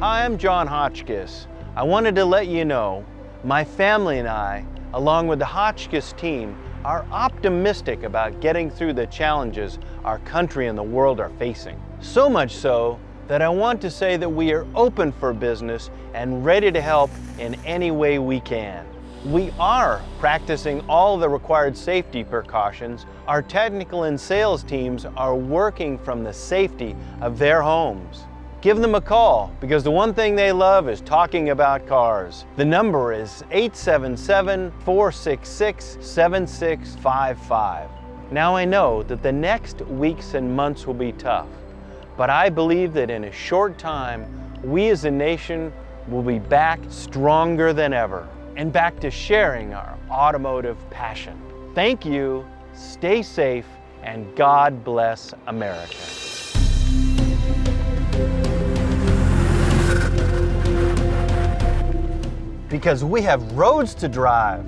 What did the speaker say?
Hi, I'm John Hotchkis. I wanted to let you know my family and I, along with the Hotchkis team, are optimistic about getting through the challenges our country and the world are facing. So much so that I want to say that we are open for business and ready to help in any way we can. We are practicing all the required safety precautions. Our technical and sales teams are working from the safety of their homes. Give them a call, because the one thing they love is talking about cars. The number is 877-466-7655. Now I know that the next weeks and months will be tough, but I believe that in a short time, we as a nation will be back stronger than ever and back to sharing our automotive passion. Thank you, stay safe, and God bless America. Because we have roads to drive.